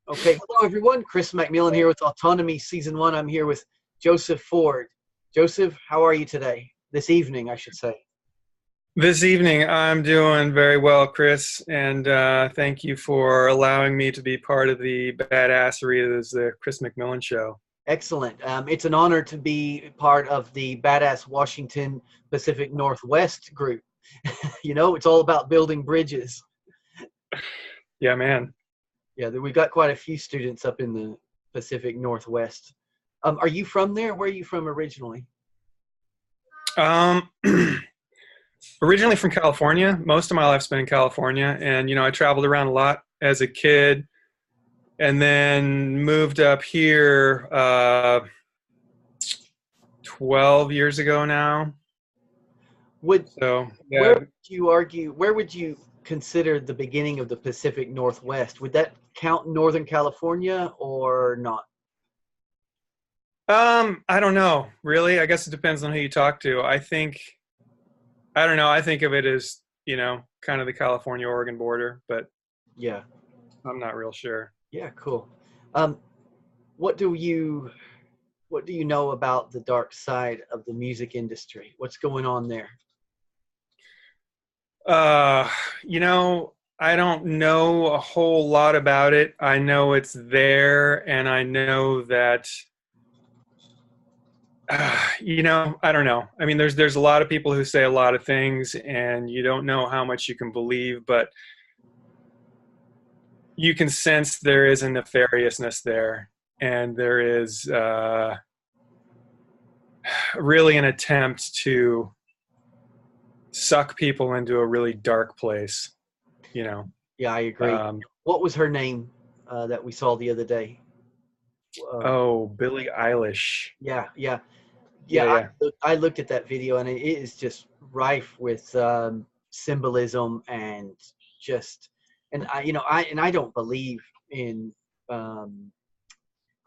Okay, hello everyone. Chris McMillon here with Autonomy Season 1. I'm here with Joseph Ford. Joseph, how are you today? This evening, I should say. This evening, I'm doing very well, Chris, and thank you for allowing me to be part of the badassery of the Chris McMillon Show. Excellent. It's an honor to be part of the Badass Washington Pacific Northwest group. It's all about building bridges. Yeah, man. Yeah, we got quite a few students up in the Pacific Northwest. Are you from there? Where are you from originally? Um, Originally from California. Most of my life spent in California, and I traveled around a lot as a kid, and then moved up here 12 years ago now. Would So Where yeah. would you argue, where would you consider the beginning of the Pacific Northwest? Would that count Northern California or not? I don't know, really. I guess it depends on who you talk to. I don't know. I think of it as, kind of the California-Oregon border, but Yeah. I'm not real sure. Yeah, cool. Um, what do you know about the dark side of the music industry? What's going on there? Uh, you know, I don't know a whole lot about it. I know it's there, and I know that, I don't know. I mean, there's a lot of people who say a lot of things, and you don't know how much you can believe, but you can sense there is a nefariousness there, and there is really an attempt to suck people into a really dark place, you know. Yeah, I agree. Um, What was her name that we saw the other day? Um, oh, Billie Eilish. yeah, yeah, Yeah, yeah. yeah, I looked at that video and it is just rife with symbolism and just, and I don't believe in um,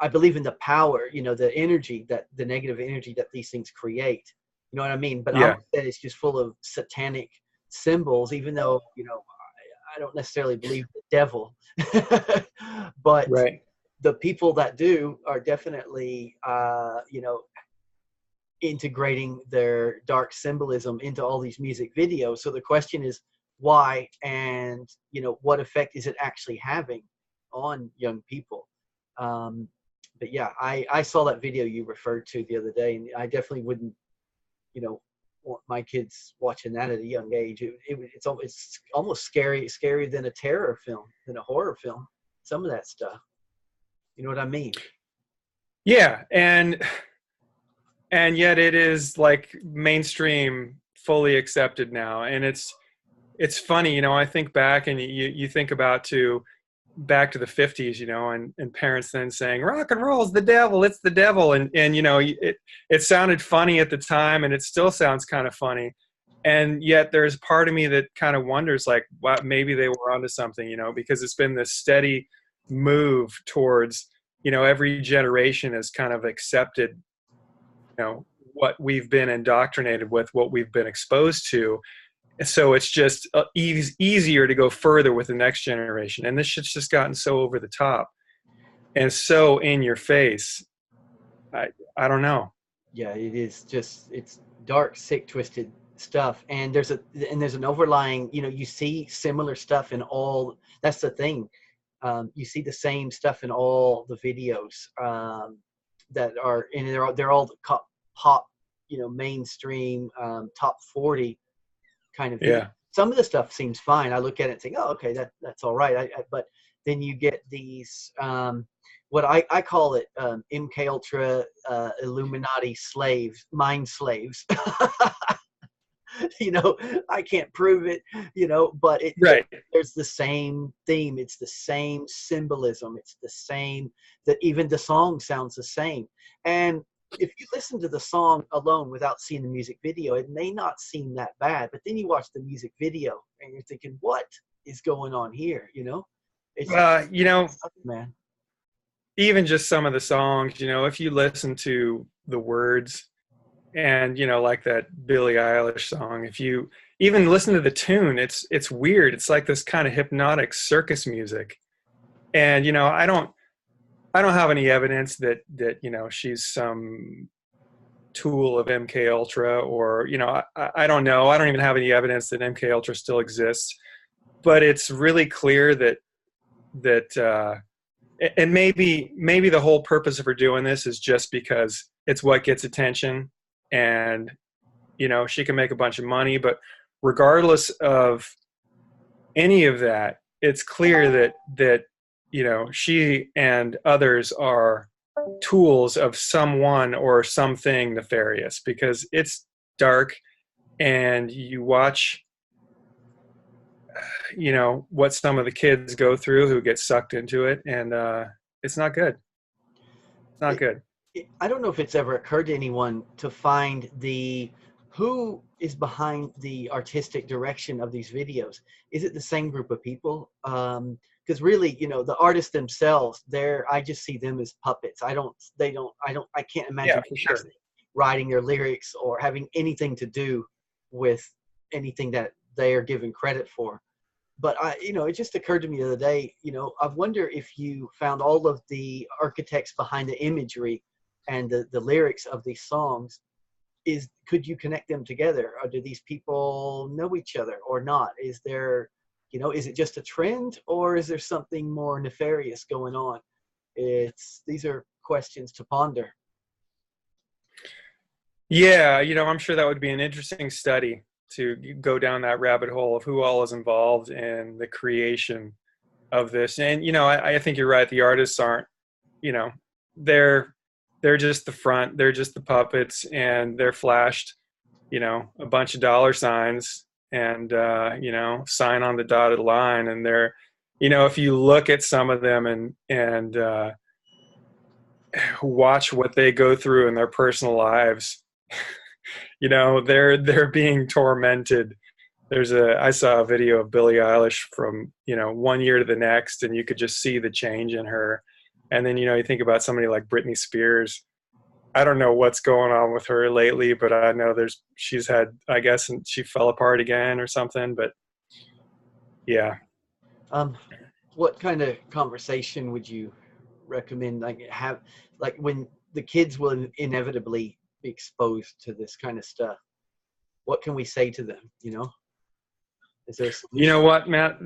I believe in the power, the energy, that the negative energy that these things create. You know what I mean? But I yeah. would say it's just full of satanic symbols, even though, I don't necessarily believe the devil. But Right. the people that do are definitely, integrating their dark symbolism into all these music videos. So the question is why, and, what effect is it actually having on young people? Um, but yeah, I saw that video you referred to the other day, and I definitely wouldn't, want my kids watching that at a young age. It's almost scarier than a terror film, than a horror film. Some of that stuff, you know what I mean? Yeah, and yet it is like mainstream, fully accepted now, and it's funny, I think back, and you think about to back to the 50s, and parents then saying rock and roll is the devil, it's the devil, and it sounded funny at the time, and it still sounds kind of funny, and yet there's part of me that kind of wonders, like, what, maybe they were onto something, because it's been this steady move towards, every generation has kind of accepted, what we've been indoctrinated with, what we've been exposed to. So it's just easier to go further with the next generation. And this shit's just gotten so over the top and so in your face. I don't know. Yeah, it is just, it's dark, sick, twisted stuff. And there's an overlying, you see similar stuff in all. That's the thing. You see the same stuff in all the videos that are, and they're all the pop, mainstream, top 40 kind of video. Yeah. Some of the stuff seems fine. I look at it and think, oh, okay, that's all right. But then you get these, what I call it, MK Ultra, Illuminati slaves, mind slaves. I can't prove it, but Right. there's the same theme. It's the same symbolism. It's the same, that even the song sounds the same. And if you listen to the song alone without seeing the music video, it may not seem that bad, but then you watch the music video and you're thinking, what is going on here? It's Uh, you know, man. Even just some of the songs, if you listen to the words and, like that Billie Eilish song, if you even listen to the tune, it's weird. It's like this kind of hypnotic circus music. And I don't have any evidence that she's some tool of MK Ultra, or I don't know. I don't even have any evidence that MK Ultra still exists. But it's really clear that and maybe the whole purpose of her doing this is just because it's what gets attention, and she can make a bunch of money. But regardless of any of that, it's clear that she and others are tools of someone or something nefarious, because it's dark, and you watch what some of the kids go through who get sucked into it, and it's not good. It's not good. I don't know if it's ever occurred to anyone to find who is behind the artistic direction of these videos. Is it the same group of people? Because really, the artists themselves, I just see them as puppets. I can't imagine Yeah, for sure. writing their lyrics or having anything to do with anything that they are given credit for. But it just occurred to me the other day, I wonder if you found all of the architects behind the imagery and the lyrics of these songs, could you connect them together? Or do these people know each other or not? Is is it just a trend, or is there something more nefarious going on? These are questions to ponder. Yeah, I'm sure that would be an interesting study to go down that rabbit hole of who all is involved in the creation of this. And I think you're right. The artists aren't, they're just the front. They're just the puppets, and they're flashed, a bunch of dollar signs, and sign on the dotted line. And they're, if you look at some of them and watch what they go through in their personal lives, they're being tormented. I saw a video of Billie Eilish from, one year to the next, and you could just see the change in her. And then, you think about somebody like Britney Spears. I don't know what's going on with her lately, but I know she's had, I guess, and she fell apart again or something, but yeah. What kind of conversation would you recommend when the kids will inevitably be exposed to this kind of stuff? What can we say to them? Is there a solution? You know what, Matt?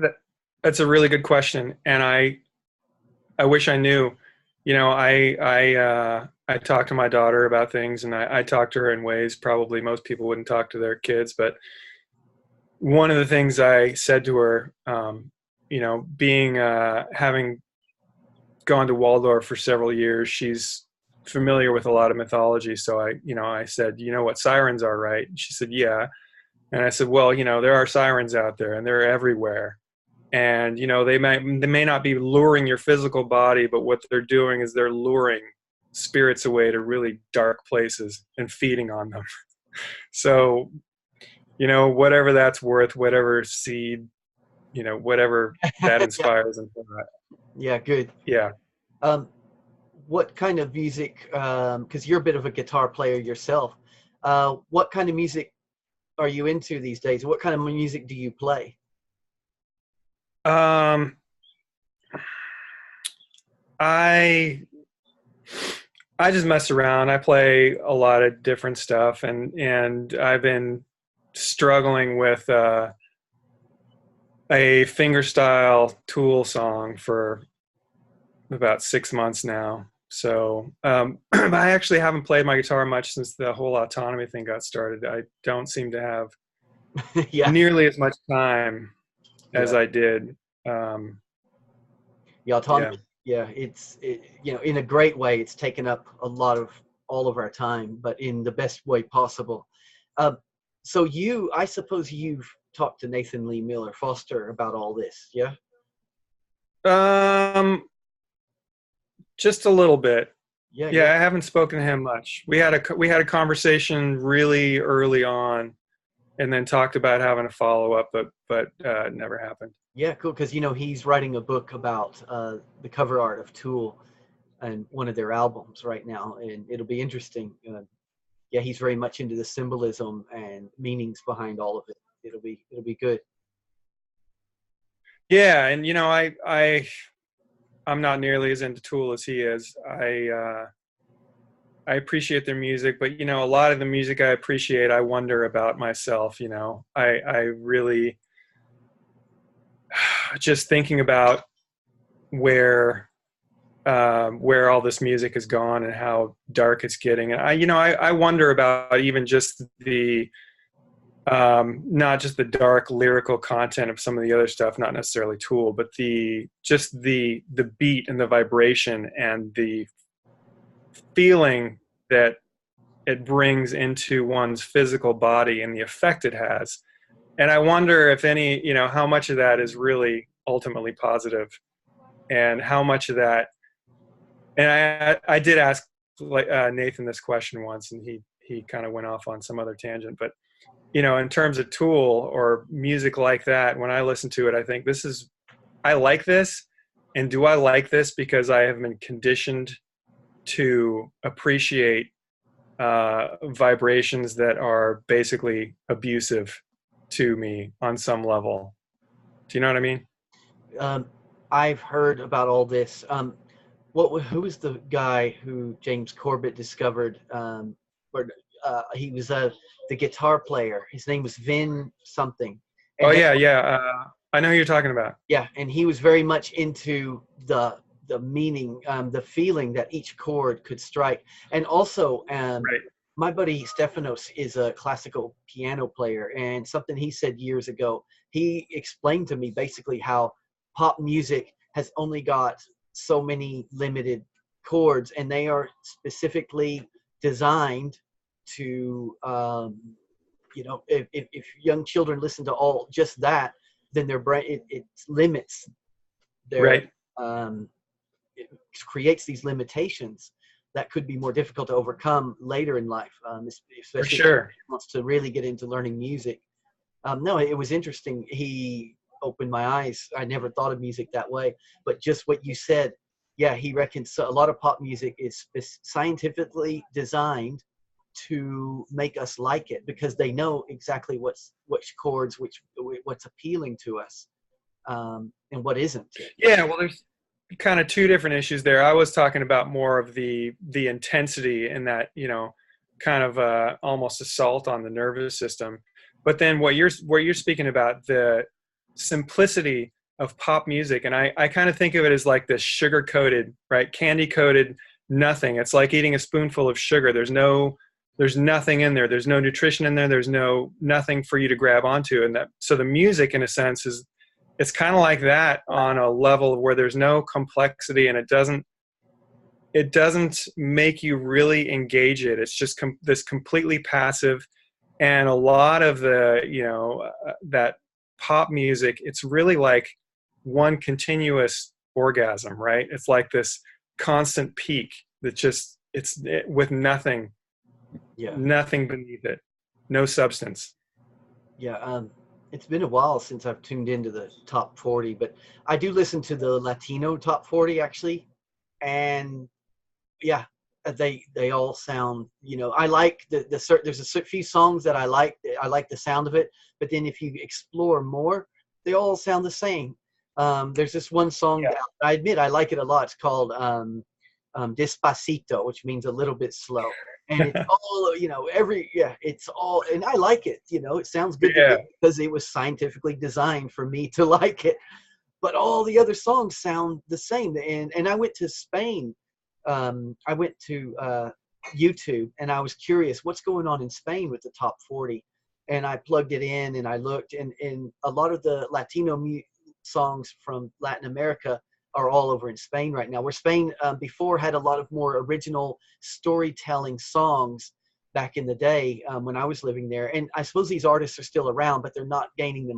That's a really good question, and I wish I knew. I talk to my daughter about things, and I talk to her in ways probably most people wouldn't talk to their kids. But one of the things I said to her, having gone to Waldorf for several years, she's familiar with a lot of mythology. So I said, you know what sirens are, right? And she said, yeah. And I said, well, there are sirens out there, and they're everywhere. And, they may not be luring your physical body, but what they're doing is they're luring spirits away to really dark places and feeding on them. So, whatever that's worth, whatever seed, whatever that inspires them for that. Yeah, good. Yeah. What kind of music, because you're a bit of a guitar player yourself, what kind of music are you into these days? What kind of music do you play? I just mess around. I play a lot of different stuff, and I've been struggling with a fingerstyle Tool song for about 6 months now. So I actually haven't played my guitar much since the whole Autonomy thing got started. I don't seem to have nearly as much time as I did. The Autonomy, it's in a great way. It's taken up a lot of all of our time, but in the best way possible. So I suppose you've talked to Nathan Lee Miller Foster about all this, yeah? Just a little bit. Yeah. I haven't spoken to him much. We had a conversation really early on, and then talked about having a follow up, but it never happened. Yeah, cool. Because he's writing a book about the cover art of Tool and one of their albums right now, and it'll be interesting. He's very much into the symbolism and meanings behind all of it. It'll be good. Yeah, and I'm not nearly as into Tool as he is. I appreciate their music, but you know, a lot of the music I appreciate, I wonder about myself. You know, I really just thinking about where all this music has gone and how dark it's getting. And I wonder about even just the not just the dark lyrical content of some of the other stuff, not necessarily Tool, but the beat and the vibration and the feeling that it brings into one's physical body and the effect it has. And I wonder if how much of that is really ultimately positive, and how much of that. And I did ask Nathan this question once, and he kind of went off on some other tangent. But in terms of Tool or music like that, when I listen to it, I think I like this, and do I like this because I have been conditioned to appreciate vibrations that are basically abusive to me on some level. Do you know what I mean? I've heard about all this. Who was the guy who James Corbett discovered? He was the guitar player. His name was Vin something. And I know who you're talking about. Yeah, and he was very much into the meaning, the feeling that each chord could strike. And also, right. My buddy Stefanos is a classical piano player, and something he said years ago, he explained to me basically how pop music has only got so many limited chords, and they are specifically designed to, if young children listen to all just that, then their brain, it limits their, right. It creates these limitations that could be more difficult to overcome later in life, especially for sure. If he wants to really get into learning music. No, it was interesting. He opened my eyes. I never thought of music that way, but just what you said, yeah, he reckons a lot of pop music is scientifically designed to make us like it, because they know exactly which chords, what's appealing to us, and what isn't. Yeah, well, there's kind of two different issues there. I was talking about more of the intensity and that, kind of almost assault on the nervous system. But then what you're speaking about, the simplicity of pop music, and I kind of think of it as like this sugar coated, right, candy coated nothing. It's like eating a spoonful of sugar. There's nothing in there. There's no nutrition in there. There's nothing for you to grab onto. And so the music, in a sense, it's kind of like that on a level where there's no complexity, and it doesn't make you really engage it. It's just this completely passive. And a lot of the, that pop music, it's really like one continuous orgasm, right? It's like this constant peak that just, with nothing, nothing beneath it, no substance. Yeah. It's been a while since I've tuned into the top 40, but I do listen to the Latino top 40 actually. And yeah, they all sound, I like there's a few songs that I like the sound of it, but then if you explore more, they all sound the same. There's this one song that I admit I like it a lot. It's called Despacito, which means a little bit slow. And it's all, it's all, and I like it, it sounds good to me because it was scientifically designed for me to like it. But all the other songs sound the same. And I went to Spain. I went to YouTube, and I was curious what's going on in Spain with the top 40. And I plugged it in and I looked, and a lot of the Latino songs from Latin America are all over in Spain right now, where Spain before had a lot of more original storytelling songs back in the day when I was living there. And I suppose these artists are still around, but they're not gaining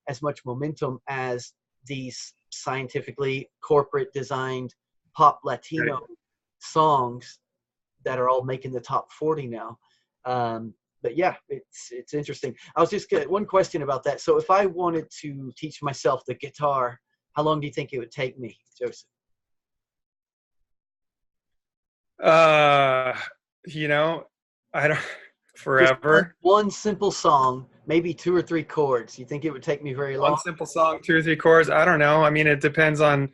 as much momentum as these scientifically corporate designed pop Latino songs that are all making the top 40 now. But yeah, it's interesting. I was just one question about that. So if I wanted to teach myself the guitar, how long do you think it would take me, Joseph? I don't, forever. Just one simple song, maybe 2 or 3 chords. You think it would take me very long? One simple song, 2 or 3 chords. I don't know. I mean, it depends on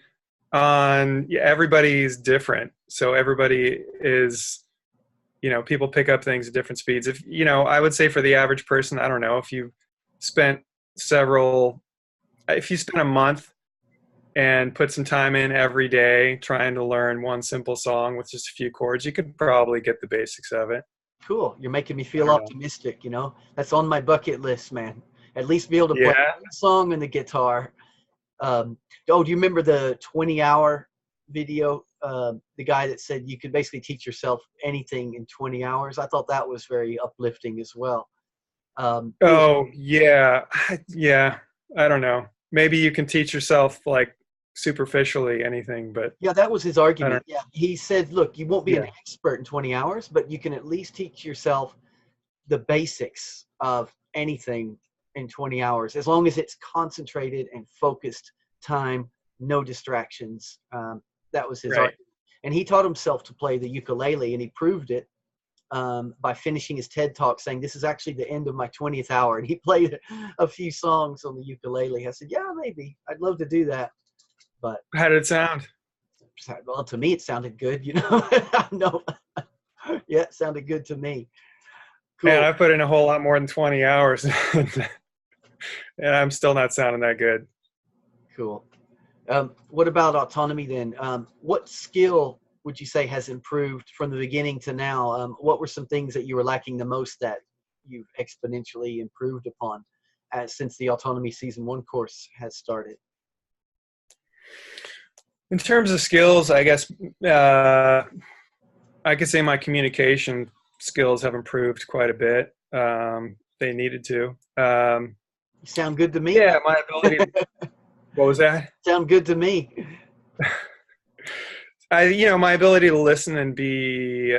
on, yeah, everybody's different. So everybody is, people pick up things at different speeds. If, I would say for the average person, I don't know, if you spent if you spent a month and put some time in every day trying to learn one simple song with just a few chords, you could probably get the basics of it. Cool. You're making me I feel don't know. optimistic, That's on my bucket list, man. At least be able to play Yeah. one song on the guitar. Do you remember the 20-hour video? The guy that said you could basically teach yourself anything in 20 hours. I thought that was very uplifting as well. It was, Oh, yeah. Yeah. I don't know. Maybe you can teach yourself like superficially anything, but yeah, that was his I argument. don't, Yeah, he said, look, you won't be an yeah. expert in 20 hours, but you can at least teach yourself the basics of anything in 20 hours, as long as it's concentrated and focused time, no distractions. That was his Right. argument. And he taught himself to play the ukulele, and he proved it by finishing his TED talk saying, this is actually the end of my 20th hour. And he played a few songs on the ukulele. I said, yeah, maybe. I'd love to do that. But How did it sound? well, to me, it sounded good, No, yeah, it sounded good to me. Man, Cool. I put in a whole lot more than 20 hours and I'm still not sounding that good. Cool. What about autonomy then? What skill would you say has improved from the beginning to now? What were some things that you were lacking the most that you've exponentially improved upon since the Autonomy Season 1 course has started? In terms of skills, I guess I could say my communication skills have improved quite a bit. They needed to. You sound good to me, Yeah, man. my ability. What was that? Sound good to me. My ability to listen and be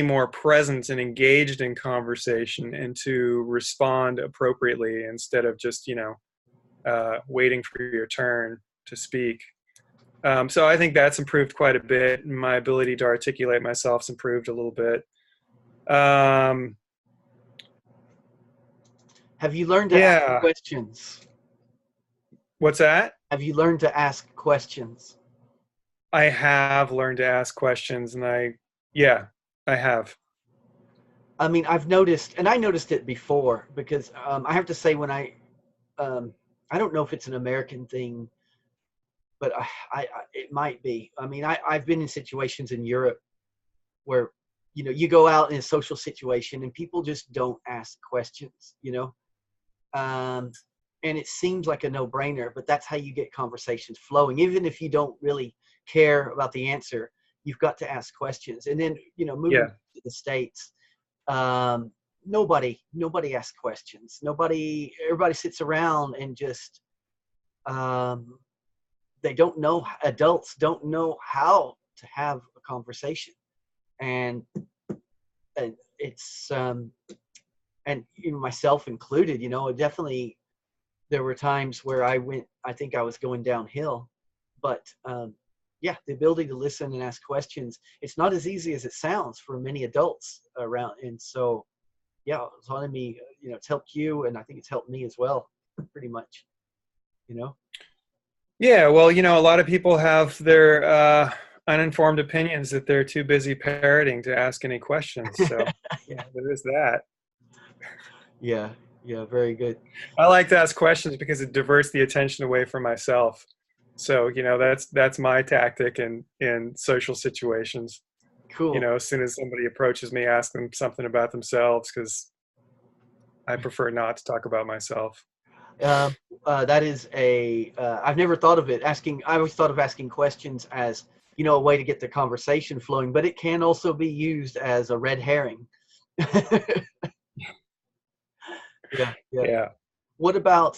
more present and engaged in conversation and to respond appropriately instead of just waiting for your turn to speak. So I think that's improved quite a bit. My ability to articulate myself's improved a little bit. Have you learned to ask Yeah. questions? What's that? Have you learned to ask questions? I have learned to ask questions, and yeah, I have. I mean, I've noticed, and I noticed it before because I have to say I don't know if it's an American thing, but it might be. I mean, I've been in situations in Europe where, you go out in a social situation and people just don't ask questions, and it seems like a no-brainer, but that's how you get conversations flowing. Even if you don't really care about the answer, you've got to ask questions. And then, moving Yeah. to the States, nobody asks questions. Everybody sits around and just, they don't know, adults don't know how to have a conversation. And it's, and myself included, definitely there were times where I think I was going downhill, but yeah, the ability to listen and ask questions, it's not as easy as it sounds for many adults around. And so, yeah, autonomy, it's helped you, and I think it's helped me as well, pretty much, Yeah, well, a lot of people have their uninformed opinions that they're too busy parroting to ask any questions. So, Yeah, there is that. yeah, yeah, very good. I like to ask questions because it diverts the attention away from myself. So, that's my tactic in social situations. Cool. As soon as somebody approaches me, ask them something about themselves because I prefer not to talk about myself. That is I've never thought of it. I always thought of asking questions as, a way to get the conversation flowing, but it can also be used as a red herring. Yeah, yeah. Yeah. What about,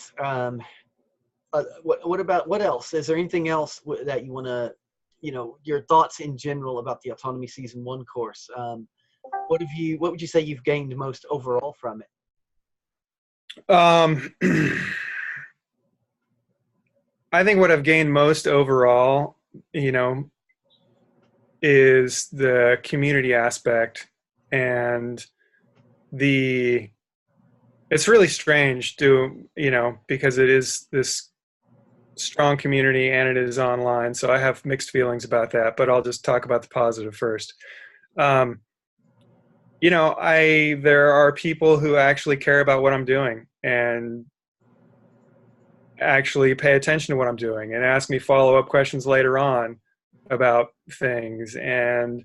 what else? Is there anything else that you want to, your thoughts in general about the Autonomy Season 1 course? What would you say you've gained most overall from it? I think what I've gained most overall, is the community aspect, and it's really strange because it is this strong community and it is online. So I have mixed feelings about that, but I'll just talk about the positive first. Um, there are people who actually care about what I'm doing and actually pay attention to what I'm doing and ask me follow-up questions later on about things and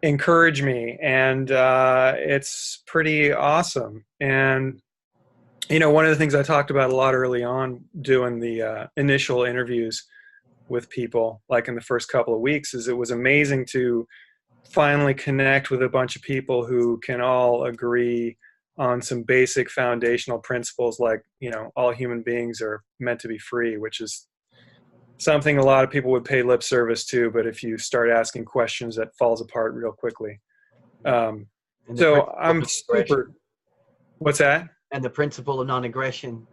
encourage me. And it's pretty awesome. And one of the things I talked about a lot early on doing the initial interviews with people, like in the first couple of weeks, is it was amazing to finally connect with a bunch of people who can all agree on some basic foundational principles, like, all human beings are meant to be free, which is something a lot of people would pay lip service to, but if you start asking questions, that falls apart real quickly. So I'm super. What's that? And the principle of non-aggression.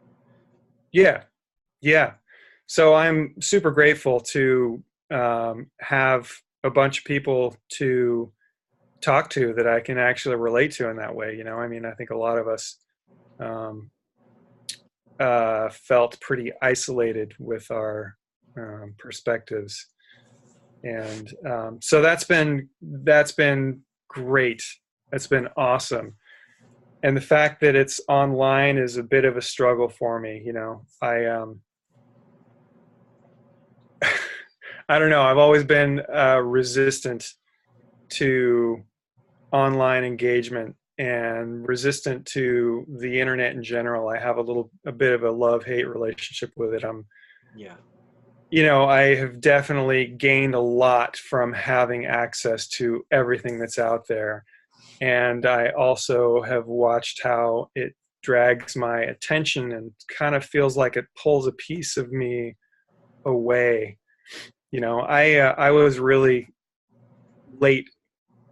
Yeah. So I'm super grateful to have a bunch of people to talk to that I can actually relate to in that way. I think a lot of us felt pretty isolated with our perspectives, and so that's been great. That's been awesome. And the fact that it's online is a bit of a struggle for me. I don't know. I've always been resistant to online engagement and resistant to the internet in general. I have a bit of a love-hate relationship with it. I have definitely gained a lot from having access to everything that's out there. And I also have watched how it drags my attention and kind of feels like it pulls a piece of me away. I was really late.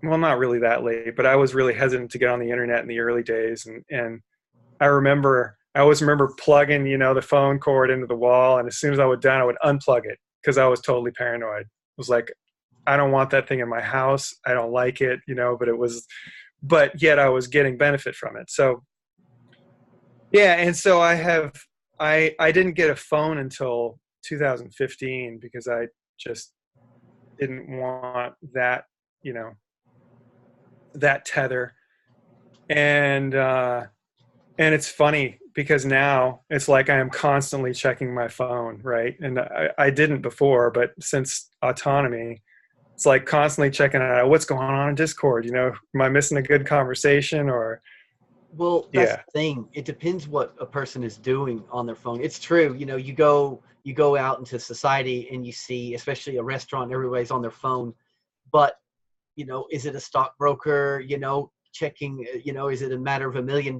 Well, not really that late, but I was really hesitant to get on the internet in the early days. And I always remember plugging, the phone cord into the wall. And as soon as I would done, I would unplug it because I was totally paranoid. It was like, I don't want that thing in my house. I don't like it, but yet I was getting benefit from it. So, yeah. And so I didn't get a phone until 2015 because I just didn't want that, that tether. And it's funny because now it's like I am constantly checking my phone, right? And I didn't before, but since Autonomy, it's like constantly checking out what's going on in Discord. Am I missing a good conversation or? Well, that's the thing. It depends what a person is doing on their phone. It's true. You go out into society and you see, especially a restaurant, everybody's on their phone. But, is it a stockbroker, checking, is it a matter of $1 million,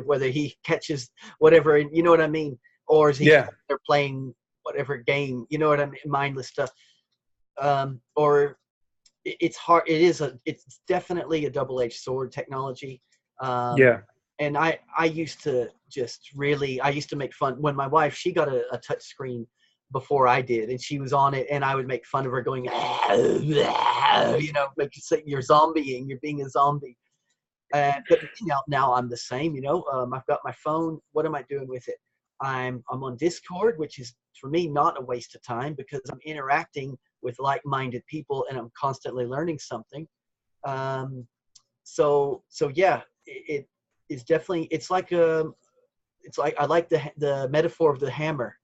whether he catches whatever, you know what I mean? Or is he they're playing whatever game, you know what I mean? Mindless stuff. Or it's hard. It's definitely a double-edged sword, technology. And I used to make fun when my wife, she got a touch screen before I did, and she was on it, and I would make fun of her going, make you say you're zombieing, you're being a zombie. But now I'm the same, I've got my phone. What am I doing with it? I'm on Discord, which is for me not a waste of time because I'm interacting with like-minded people and I'm constantly learning something. So yeah, it is definitely, it's like I like the metaphor of the hammer.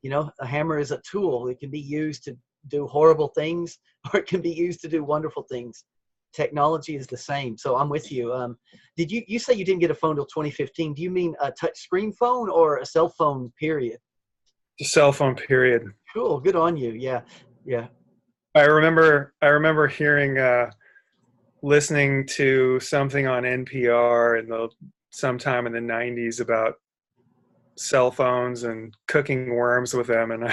A hammer is a tool. It can be used to do horrible things or it can be used to do wonderful things. Technology is the same. So I'm with you. Did you say you didn't get a phone till 2015? Do you mean a touch screen phone or a cell phone period? A cell phone period. Cool. Good on you. Yeah. I remember hearing, listening to something on NPR sometime in the 90s about cell phones and cooking worms with them. And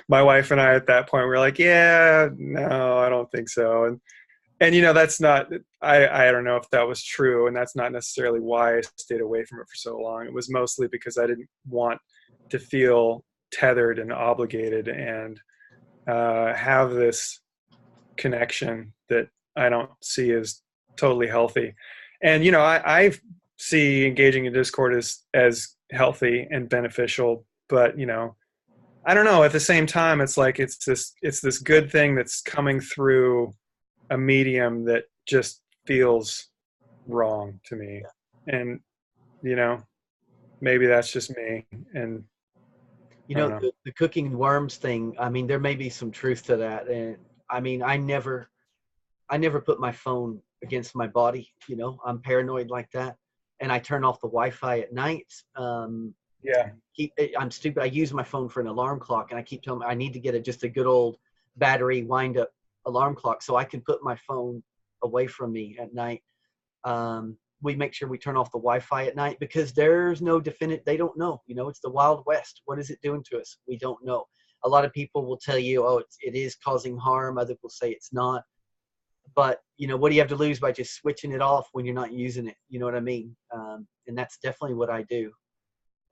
my wife and I at that point were like, yeah, no, I don't think so. And that's not, I don't know if that was true. And that's not necessarily why I stayed away from it for so long. It was mostly because I didn't want to feel tethered and obligated and have this connection that I don't see as totally healthy. And, I see engaging in Discord as healthy and beneficial, but, I don't know. At the same time, it's like it's this good thing that's coming through a medium that just feels wrong to me, and you know, maybe that's just me. And You I don't know, know. the cooking worms thing, I mean, there may be some truth to that. And I mean, I never put my phone against my body. You know, I'm paranoid like that. And I turn off the Wi-Fi at night. Yeah, I'm stupid. I use my phone for an alarm clock, and I keep telling me I need to get just a good old battery wind up alarm clock so I can put my phone away from me at night. We make sure we turn off the Wi-Fi at night because there's no definite. They don't know. You know, it's the Wild West. What is it doing to us? We don't know. A lot of people will tell you, oh, it is causing harm. Others will say it's not. But you know, what do you have to lose by just switching it off when you're not using it? You know what I mean? And that's definitely what I do.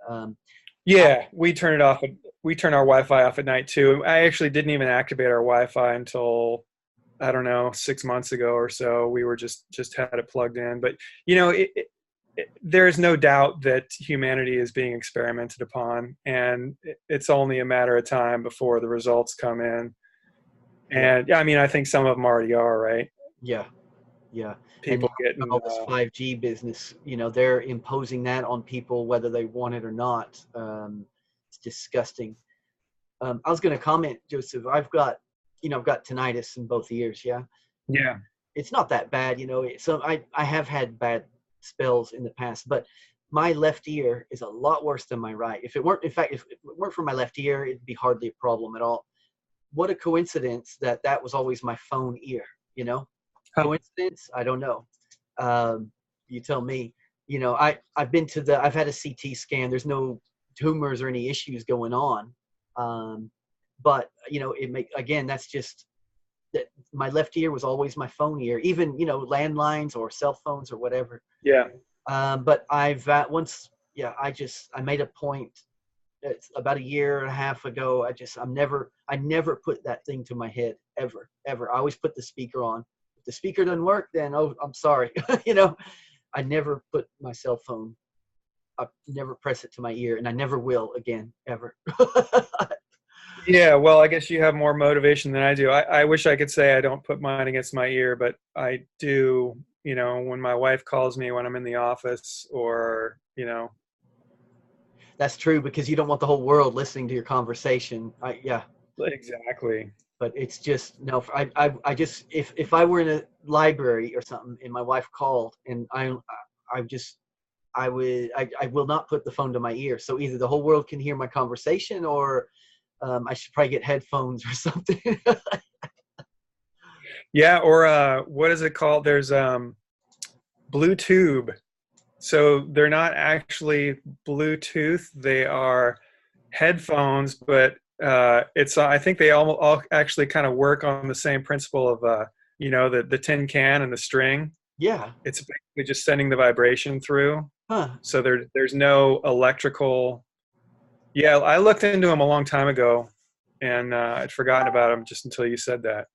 Um, I, yeah. We turn it off. We turn our Wi-Fi off at night too. I actually didn't even activate our Wi-Fi until I don't know 6 months ago or so. We were just had it plugged in. But you know, there is no doubt that humanity is being experimented upon, and it's only a matter of time before the results come in. yeah, And yeah, I mean, I think some of them already are, right? yeah. Yeah. And People now getting, all this 5G business, you know, they're imposing that on people whether they want it or not. It's disgusting. I was going to comment, Joseph. I've got tinnitus in both ears. Yeah, yeah, it's not that bad, you know. So I have had bad spells in the past, but my left ear is a lot worse than my right. If it weren't, in fact, if it weren't for my left ear, it'd be hardly a problem at all. What a coincidence that that was always my phone ear. You know, huh, coincidence? I don't know. You tell me. You know, I've had a CT scan. There's no tumors or any issues going on. Um, but you know, again, that's just that my left ear was always my phone ear, even you know, landlines or cell phones or whatever. yeah, But I've once, yeah, I made a point. It's about a year and a half ago. I never put that thing to my head ever, ever. I always put the speaker on. If the speaker doesn't work, then oh, I'm sorry. You know, I never put my cell phone. I never press it to my ear, and I never will again, ever. yeah. Well, I guess you have more motivation than I do. I wish I could say I don't put mine against my ear, but I do. You know, when my wife calls me when I'm in the office, or you know, That's true because you don't want the whole world listening to your conversation. Yeah, exactly. but it's just no. I just if I were in a library or something and my wife called and I just I will not put the phone to my ear. So either the whole world can hear my conversation or I should probably get headphones or something. Yeah, or what is it called? There's Bluetooth. So they're not actually Bluetooth. They are headphones, but it's I think they all actually kind of work on the same principle of you know, the tin can and the string. Yeah. It's basically just sending the vibration through. Huh. So there's no electrical. Yeah, I looked into them a long time ago, and I'd forgotten about them just until you said that.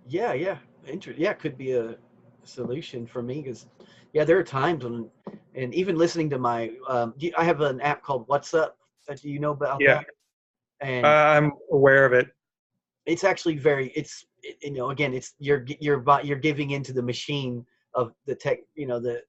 Yeah. Yeah. Yeah. It could be a solution for me because, yeah, there are times when, and even listening to my, I have an app called What's Up. Do you know about Yeah, that? And I'm aware of it. it's actually you know, again, it's you're giving into the machine of the tech, you know, the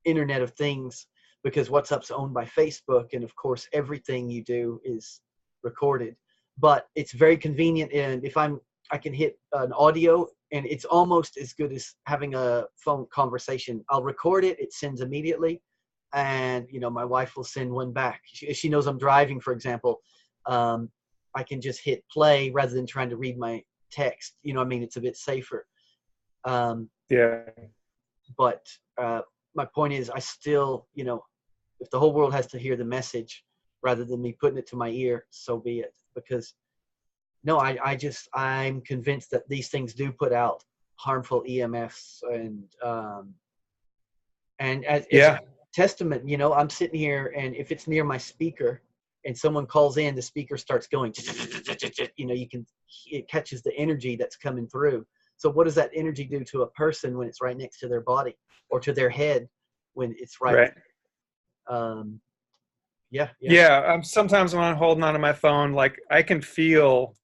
Internet of Things, because WhatsApp's owned by Facebook, and of course everything you do is recorded. But it's very convenient, and if I can hit an audio, and it's almost as good as having a phone conversation. I'll record it, it sends immediately, and you know, my wife will send one back. She knows I'm driving, for example. um, I can just hit play rather than trying to read my text. You know what I mean? It's a bit safer. um, Yeah. but my point is, I still, you know, if the whole world has to hear the message rather than me putting it to my ear, so be it. Because no, I'm convinced that these things do put out harmful EMFs, and as a Yeah. testament, you know, I'm sitting here, and if it's near my speaker and someone calls in, the speaker starts going, you know, it catches the energy that's coming through. So what does that energy do to a person when it's right next to their body, or to their head when it's right? Right. Um, Yeah, yeah. Yeah, sometimes when I'm holding onto my phone, like I can feel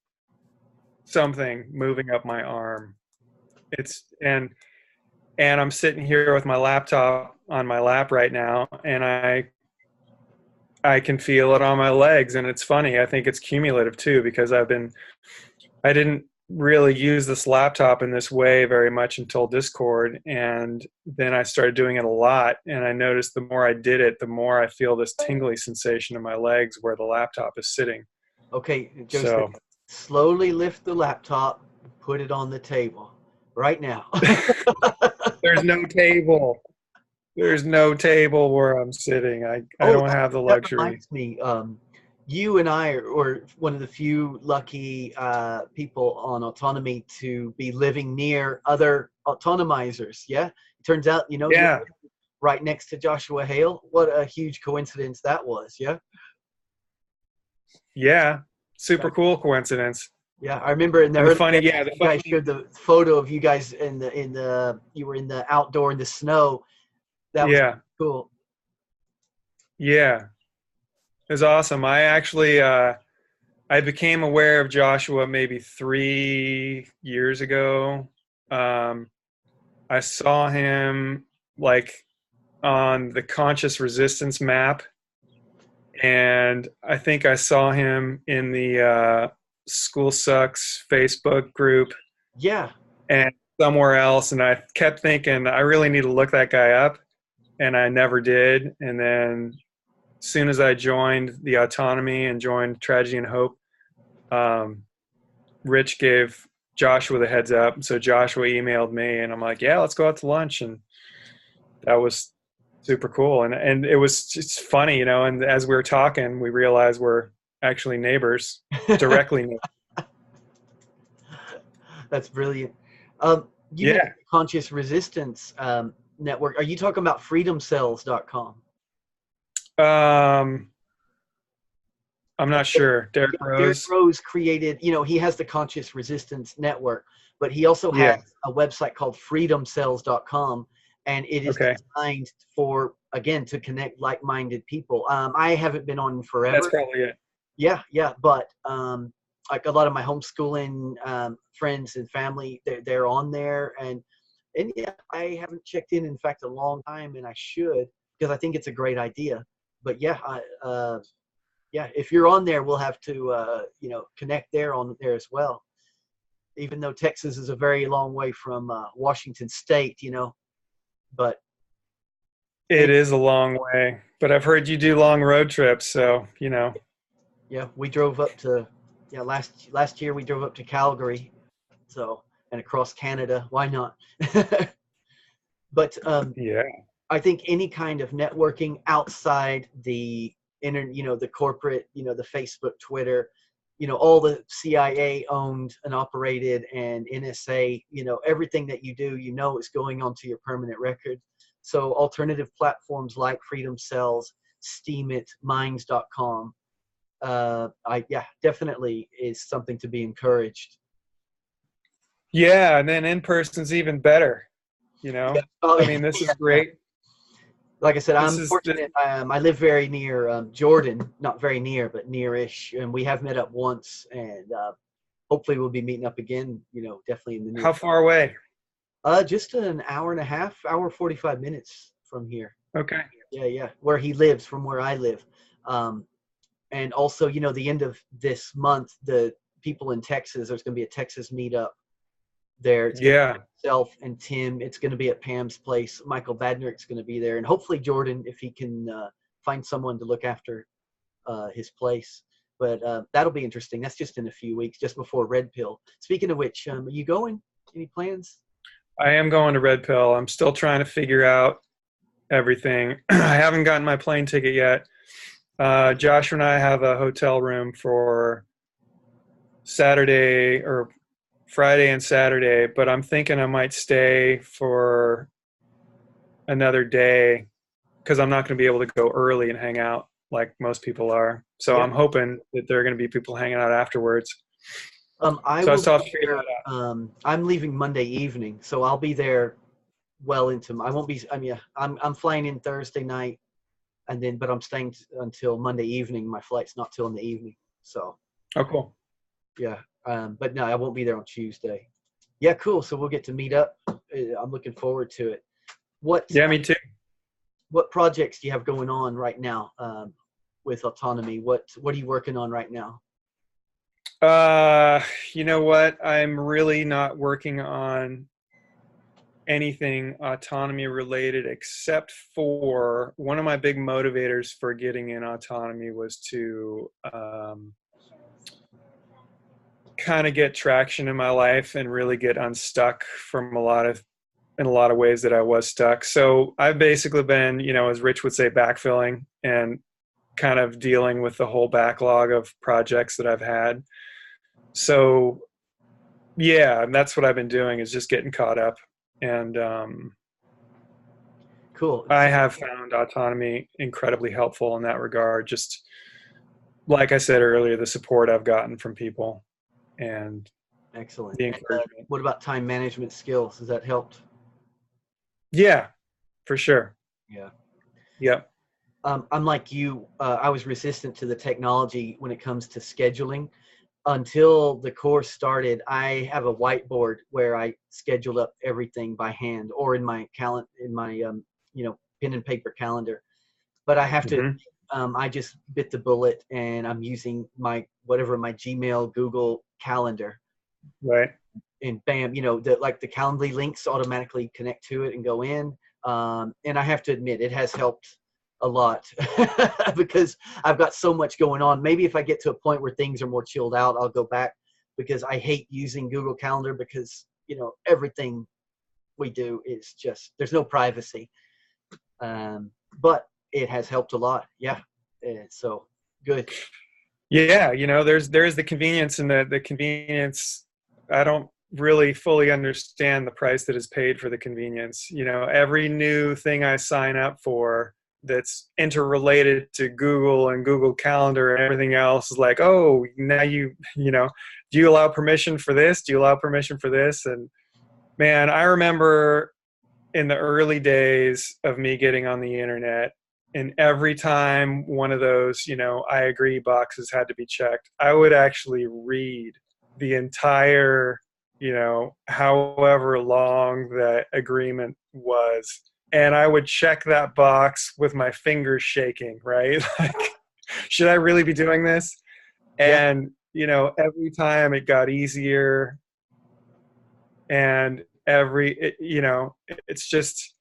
something moving up my arm. It's and I'm sitting here with my laptop on my lap right now, and I can feel it on my legs, and it's funny. I think it's cumulative too because I didn't really use this laptop in this way very much until Discord, and then I started doing it a lot, and I noticed the more I did it, the more I feel this tingly sensation in my legs where the laptop is sitting. Okay, Joseph, So slowly lift the laptop, put it on the table right now. there's no table. There's no table where I'm sitting. I Oh, don't have the that luxury. reminds me. You and I are one of the few lucky people on Autonomy to be living near other autonomizers. Yeah, it turns out, you're Yeah. right next to Joshua Hale. What a huge coincidence that was. Yeah. Yeah. Super That- cool coincidence. Yeah, I remember in the And the early funny, days, yeah, the you guys funny, showed the photo of you guys you were in the outdoor in the snow. That was yeah, cool. yeah. It was awesome. I actually, I became aware of Joshua maybe 3 years ago. Um, I saw him like on the Conscious Resistance map, and I think I saw him in the School Sucks Facebook group Yeah. and somewhere else. And I kept thinking, I really need to look that guy up, and I never did. And then as soon as I joined the Autonomy and joined Tragedy and Hope, um, Rich gave Joshua the heads up. So Joshua emailed me, and I'm like, yeah, let's go out to lunch. And that was super cool. And it was just funny, And as we were talking, we realized we're actually neighbors, directly neighbors. That's brilliant. You Yeah. mentioned Conscious Resistance Network. Are you talking about freedomcells.com? I'm not sure. Derek Derek Rose. Rose created, he has the Conscious Resistance Network, but he also Yeah. has a website called freedomcells.com, and it is Okay. designed for, again, to connect like-minded people. I haven't been on That's forever. probably it. Yeah, yeah, but like a lot of my homeschooling friends and family, they're on there, and yeah, I haven't checked in fact a long time, and I should, because I think it's a great idea. But yeah, yeah, if you're on there, we'll have to connect there on there as well. Even though Texas is a very long way from Washington State, but It is a long way, but I've heard you do long road trips, so yeah, we drove up to last year we drove up to Calgary, so, and across Canada. Why not? But Yeah. I think any kind of networking outside the the corporate, the Facebook, Twitter, all the CIA owned and operated and NSA, everything that you do, is going onto your permanent record. So alternative platforms like Freedom Cells, Steam It, Minds.com, definitely is something to be encouraged. Yeah, and then in person's even better, Yeah. Oh, I mean, this yeah, is yeah. great. Like I said, This I'm is the, fortunate. I live very near Jordan, not very near, but near-ish, and we have met up once, and hopefully we'll be meeting up again. Definitely in the near how future. far away? Just an hour and a half, hour 45 minutes from here. Okay. Yeah, yeah. Where he lives, from where I live, and also, the end of this month, the people in Texas, there's going to be a Texas meetup there. It's going to Yeah. be myself and Tim. It's going to be at Pam's place. Michael Badner's going to be there, and hopefully Jordan, if he can find someone to look after his place. But that'll be interesting. That's just in a few weeks, just before Red Pill. Speaking of which, are you going? Any plans? I am going to Red Pill. I'm still trying to figure out everything. I haven't gotten my plane ticket yet. Josh and I have a hotel room for Saturday or Friday and Saturday, but I'm thinking I might stay for another day because I'm not going to be able to go early and hang out like most people are. So Yeah. I'm hoping that there are going to be people hanging out afterwards. I So I will still have be to figure there. that out. I'm leaving Monday evening, so I'll be there well into. I won't be. I mean, I'm flying in Thursday night, and then but I'm staying until Monday evening. My flight's not till in the evening, so Oh, cool. yeah. But no, I won't be there on Tuesday. Yeah, cool. So we'll get to meet up. I'm looking forward to it. What Yeah, me too. what projects do you have going on right now with Autonomy? What are you working on right now? You know what? I'm really not working on anything autonomy related, except for one of my big motivators for getting in autonomy was to kind of get traction in my life and really get unstuck from in a lot of ways that I was stuck. So I've basically been, as Rich would say, backfilling and kind of dealing with the whole backlog of projects that I've had. So yeah, that's what I've been doing, is just getting caught up. And Cool. I have found autonomy incredibly helpful in that regard. Just like I said earlier, the support I've gotten from people and Excellent. the And, encouragement. what about time management skills? Has that helped? Yeah, for sure. Yeah. Yep. I'm like you. I was resistant to the technology when it comes to scheduling. Until the course started, I have a whiteboard where I schedule up everything by hand or in my pen and paper calendar. But I have to, Hmm. I just bit the bullet and I'm using my Gmail, Google Calendar, Right. and bam, the Calendly links automatically connect to it and go in. And I have to admit, it has helped a lot because I've got so much going on. Maybe if I get to a point where things are more chilled out, I'll go back, because I hate using Google Calendar because, everything we do is just, there's no privacy. But it has helped a lot. Yeah. So good. Yeah, there's the convenience, and the convenience. I don't really fully understand the price that is paid for the convenience. Every new thing I sign up for that's interrelated to Google and Google Calendar and everything else is like, oh, now do you allow permission for this? Do you allow permission for this? And man, I remember in the early days of me getting on the internet, and every time one of those, I agree boxes had to be checked, I would actually read the entire, however long the agreement was. And I would check that box with my fingers shaking, right? Like, should I really be doing this? Yeah. And, every time it got easier, and it's just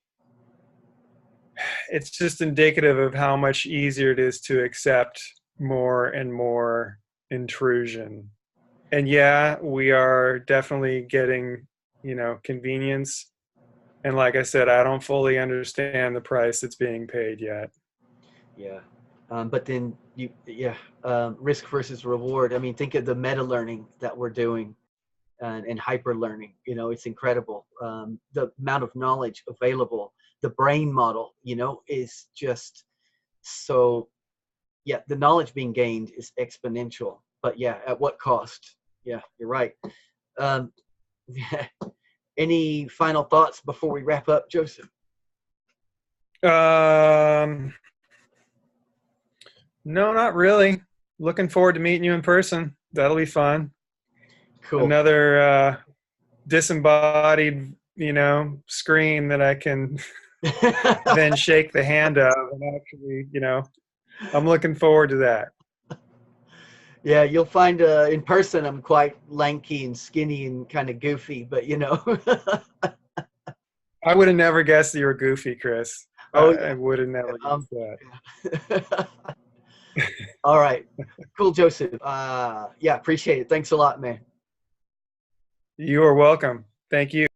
indicative of how much easier it is to accept more and more intrusion. And yeah, we are definitely getting, convenience. And like I said, I don't fully understand the price that's being paid yet. Yeah. But then risk versus reward. I mean, think of the meta learning that we're doing, and hyper learning. It's incredible. The amount of knowledge available, the brain model, is just so, yeah, the knowledge being gained is exponential. But yeah, at what cost? Yeah, you're right. Um, any final thoughts before we wrap up, Joseph? No, not really. Looking forward to meeting you in person. That'll be fun. Cool. Another disembodied, screen that I can then shake the hand of, and actually, I'm looking forward to that. Yeah, you'll find in person I'm quite lanky and skinny and kind of goofy, but I would have never guessed that you were goofy, Chris. Oh I would have never guessed that. All right. Cool, Joseph. Yeah, appreciate it. Thanks a lot, man. You are welcome. Thank you.